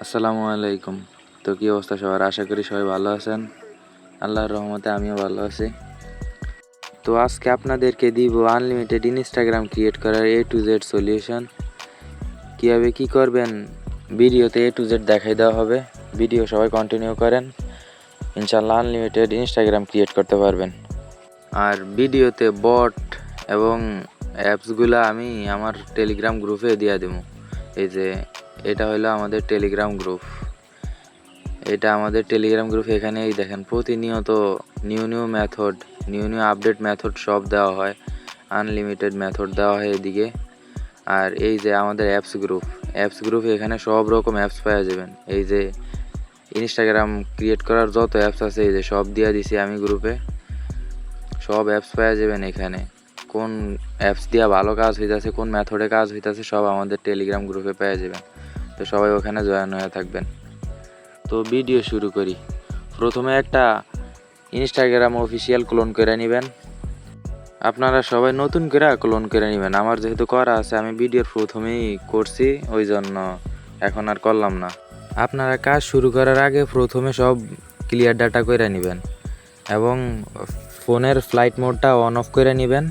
আসসালামু আলাইকুম। তো কি অবস্থা সবার? আশা করি সবাই ভালো আছেন। আল্লাহর রহমতে আমিও ভালো আছি। তো আজকে আপনাদেরকে দিব আনলিমিটেড ইনস্টাগ্রাম ক্রিয়েট করার A to Z সলিউশন। কীভাবে কি করবেন ভিডিওতে A to Z দেখাই দেওয়া হবে। ভিডিও সবাই কন্টিনিউ করেন, ইনশাল্লাহ আনলিমিটেড ইনস্টাগ্রাম ক্রিয়েট করতে পারবেন। আর ভিডিওতে বট এবং অ্যাপসগুলো আমি আমার টেলিগ্রাম গ্রুপে দিয়ে দেবো। এই যে এটা হলো আমাদের টেলিগ্রাম গ্রুপ। এটা আমাদের টেলিগ্রাম গ্রুপ। এখানেই দেখেন প্রতিনিয়ত new method, new update method সব দেওয়া হয়। আনলিমিটেড মেথড দেওয়া হয় এদিকে। আর এই যে আমাদের অ্যাপস গ্রুপ এখানে সব রকম অ্যাপস পাওয়া যাবেন। এই যে ইনস্টাগ্রাম ক্রিয়েট করার যত অ্যাপস আছে এই যে সব দিয়ে দিছি আমি গ্রুপে। সব অ্যাপস পাওয়া যাবেন এখানে। কোন অ্যাপস দিয়া ভালো কাজ হইতেছে, কোন মেথডে কাজ হইতেছে সব আমাদের টেলিগ্রাম গ্রুপে পেয়ে যাবেন। তো সবাই ওখানে জয়েন হয়ে থাকবেন। তো ভিডিও শুরু করি। প্রথমে একটা ইনস্টাগ্রাম অফিসিয়াল ক্লোন করে নেবেন। আপনারা সবাই নতুন করে ক্লোন করে নেবেন। আমার যেহেতু করা আছে, আমি ভিডিওর প্রথমেই করছি, ওই জন্য এখন আর করলাম না। আপনারা কাজ শুরু করার আগে প্রথমে সব ক্লিয়ার ডাটা করে নেবেন এবং ফোনের ফ্লাইট মোডটা অন অফ করে নেবেন,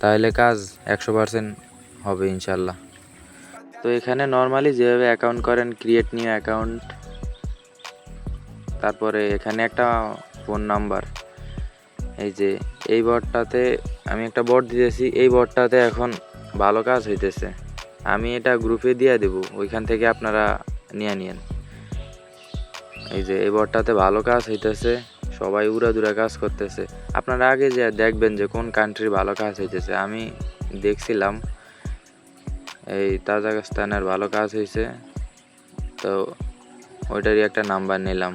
তাহলে কাজ 100% হবে ইনশাল্লাহ। তো এখানে নর্মালি যেভাবে অ্যাকাউন্ট করেন, ক্রিয়েট নিউ অ্যাকাউন্ট, তারপরে এখানে একটা ফোন নাম্বার। এই যে এই বটটাতে আমি একটা বট দিতেছি, এই বটটাতে এখন ভালো কাজ হইতেছে। আমি এটা গ্রুপে দিয়ে দেব, ওইখান থেকে আপনারা নিয়ে নিন। এই যে এই বটটাতে ভালো কাজ হইতেছে, সবাই উড়াদুরা কাজ করতেছে। আপনারা আগে যে দেখবেন যে কোন কান্ট্রির ভালো কাজ হইতেছে। আমি দেখছিলাম এই তাজাকিস্তানের ভালো কাজ হয়েছে, তো ওইটারই একটা নাম্বার নিলাম।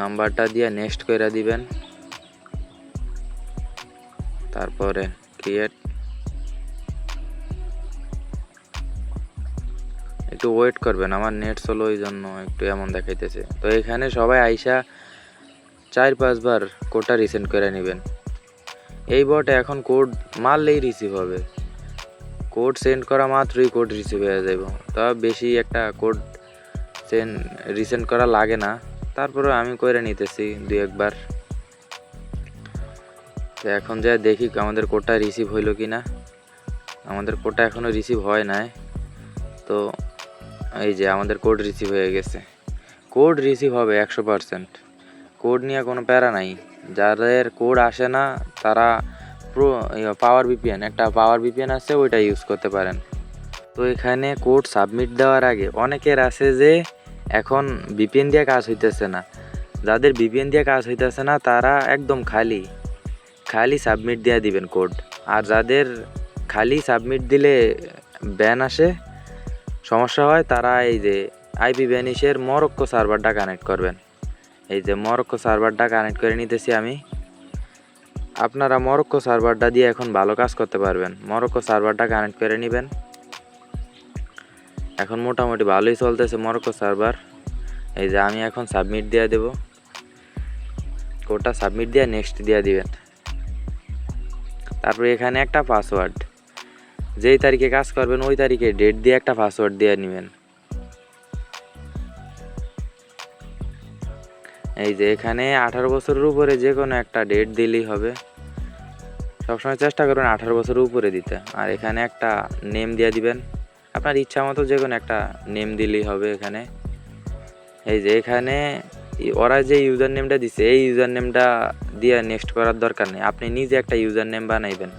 নাম্বারটা দিয়ে নেক্সট করে দিবেন, তারপরে ক্রিয়েট। একটু ওয়েট করবেন, আমার নেট স্লো, ওই জন্য একটু এমন দেখাইতেছে। তো এখানে সবাই আইসা 4-5 বার কোডটা রিসেন্ড করে নেবেন। এই বটে এখন কোড মারলেই রিসিভ হবে। কোড সেন্ড করা মাত্রই কোড রিসিভ হয়ে যাব। তা বেশি একটা কোড রিসেন্ড করা লাগে না, তারপরে আমি করে নিতেছি 2-1 বার। তো এখন যা দেখি আমাদের কোডটা রিসিভ হইলো কি না। আমাদের কোডটা এখনও রিসিভ হয় নাই। তো এই যে আমাদের কোড রিসিভ হয়ে গেছে। কোড রিসিভ হবে 100%। কোড নিয়ে কোনো প্যারা নাই। যাদের কোড আসে না তারা পাওয়ার ভিপিএন, একটা পাওয়ার ভিপিএন আছে, ওইটা ইউজ করতে পারেন। তো এখানে কোড সাবমিট দেওয়ার আগে অনেকের আছে যে এখন ভিপিএন দিয়ে কাজ হইতেছে না। যাদের ভিপিএন দিয়ে কাজ হইতেছে না তারা একদম খালি সাবমিট দিয়ে দিবেন কোড। আর যাদের খালি সাবমিট দিলে ব্যান আসে, সমস্যা হয়, তারা এই যে আইপি ভ্যানিশের মরক্কো সার্ভারটা কানেক্ট করবেন। এই যে মরক্কো সার্ভারটা কানেক্ট করে নিতেছি আমি। আপনারা মরক্কো সার্ভারটা দিয়ে এখন ভালো কাজ করতে পারবেন। মরক্কো সার্ভারটা কানেক্ট করে নেবেন। এখন মোটামুটি ভালোই চলতেছে মরক্কো সার্ভার। এই যে আমি এখন সাবমিট দিয়ে দেব। কোডটা সাবমিট দিয়ে নেক্সট দিয়ে দিবেন। তারপরে এখানে একটা পাসওয়ার্ড, যেই তারিখে কাজ করবেন ওই তারিখে ডেট দিয়ে একটা পাসওয়ার্ড দিয়ে নেবেন। এই যে এখানে 18 বছরের উপরে যে কোনো একটা ডেট দিলেই হবে। সবসময় চেষ্টা করবেন 18 বছরের উপরে দিতে। আর এখানে একটা নেম দিয়ে দিবেন, আপনার ইচ্ছা মতো যে কোনো একটা নেম দিলেই হবে এখানে। এই যে এখানে ওরা যে ইউজার নেমটা দিছে, এই ইউজার নেমটা দিয়ে নেক্সট করার দরকার নেই। আপনি নিজে একটা ইউজার নেম বানাইবেন।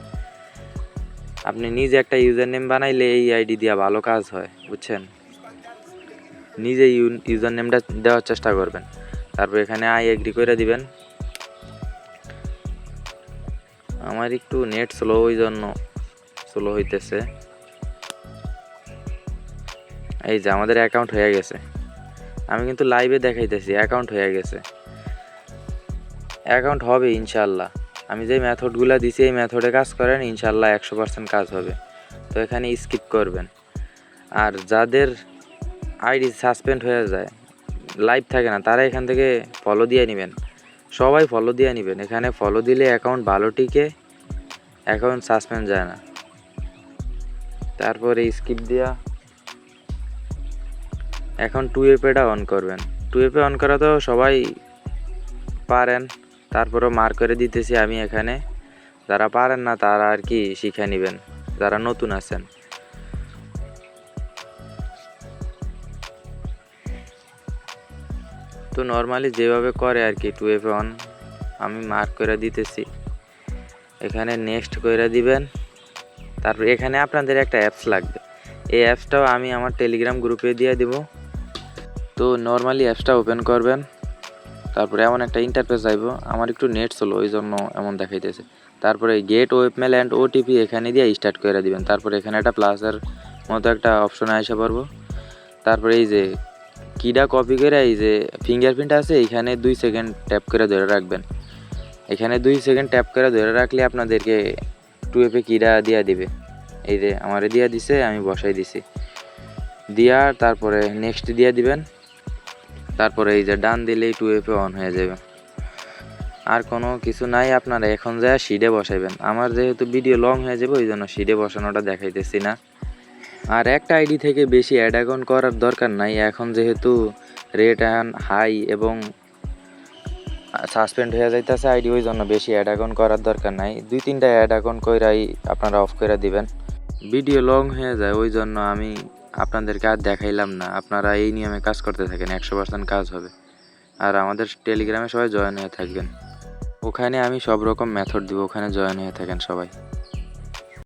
আপনি নিজে একটা ইউজার নেম বানাইলে এই আইডি দিয়ে ভালো কাজ হয়, বুঝছেন। নিজে ইউজার নেমটা দেওয়ার চেষ্টা করবেন। তারপর এখানে আই এগ্রি করে দিবেন। আমার একটু নেট স্লো, ওই জন্য স্লো হইতেছে। এই যে আমাদের অ্যাকাউন্ট হয়ে গেছে। আমি কিন্তু লাইভে দেখাইতেছি অ্যাকাউন্ট হয়ে গেছে। অ্যাকাউন্ট হবে ইনশাল্লাহ। আমি যে মেথডগুলো দিছি এই মেথডে কাজ করেন, ইনশাল্লাহ 100% কাজ হবে। তো এখানে স্কিপ করবেন। আর যাদের আইডি সাসপেন্ড হয়ে যায়, লাইভ থাকে না, তারা এখান থেকে ফলো দিয়ে নেবেন। সবাই ফলো দিয়ে নেবেন। এখানে ফলো দিলে অ্যাকাউন্ট ভালো টিকে, অ্যাকাউন্ট সাসপেন্ড যায় না। তারপরে স্কিপ দেওয়া, এখন 2FA অন করবেন। 2FA অন করা তো সবাই পারেন, তারপরেও মার্ক করে দিতেছি আমি এখানে। যারা পারেন না তারা আর কি শিখে নেবেন, যারা নতুন আছেন। তো নর্মালি যেভাবে করে আর কি 2FA অন আমি মার্ক করে দিতেছি। এখানে নেক্সট করে দিবেন। তারপর এখানে আপনাদের একটা অ্যাপস লাগবে, এই অ্যাপসটাও আমি আমার টেলিগ্রাম গ্রুপে দিয়ে দিব। তো নর্মালি অ্যাপসটা ওপেন করবেন, তারপরে এমন একটা ইন্টারফেস আইব। আমার একটু নেট স্লো ওই জন্য এমন দেখাইতেছে। তারপরে গেট ওয়েবমেল অ্যান্ড ওটিপি এখানে দিয়ে স্টার্ট করে দিবেন। তারপরে এখানে একটা প্লাসের মতো একটা অপশন আসে পারবো। তারপরে এই যে কিটা কপি করে এই যে ফিঙ্গারপ্রিন্ট আছে এইখানে 2 সেকেন্ড ট্যাপ করে ধরে রাখবেন। এখানে 2 সেকেন্ড ট্যাপ করে ধরে রাখলে আপনাদেরকে 2FA কিটা দিয়া দিবে। এই যে আমারে দিয়া দিছে, আমি বসাই দিছি। দিয়া তারপরে নেক্সট দিয়া দিবেন। তারপরে এই যে ডান দিলেই 2FA অন হয়ে যাবে। আর কোনো কিছু নাই, আপনারা এখন যা শিডে বসাইবেন। আমার যেহেতু ভিডিও লং হয়ে যাবে ওই জন্য শিডে বসানোটা দেখাইতেছি না। আর একটা আইডি থেকে বেশি অ্যাড অ্যাকাউন্ট করার দরকার নাই, এখন যেহেতু রেট হাই এবং সাসপেন্ড হয়ে যাইতেছে আইডি, ওই জন্য বেশি অ্যাড অ্যাকাউন্ট করার দরকার নাই। 2-3টা অ্যাড অ্যাকাউন্ট কইরাই আপনারা অফ করে দিবেন। ভিডিও লং হয়ে যায় ওই জন্য আমি আপনাদেরকে আর দেখাইলাম না। আপনারা এই নিয়মে কাজ করতে থাকেন, 100% কাজ হবে। আর আমাদের টেলিগ্রামে সবাই জয়েন হয়ে থাকবেন, ওখানে আমি সব রকম মেথড দিব, ওখানে জয়েন হয়ে থাকেন সবাই।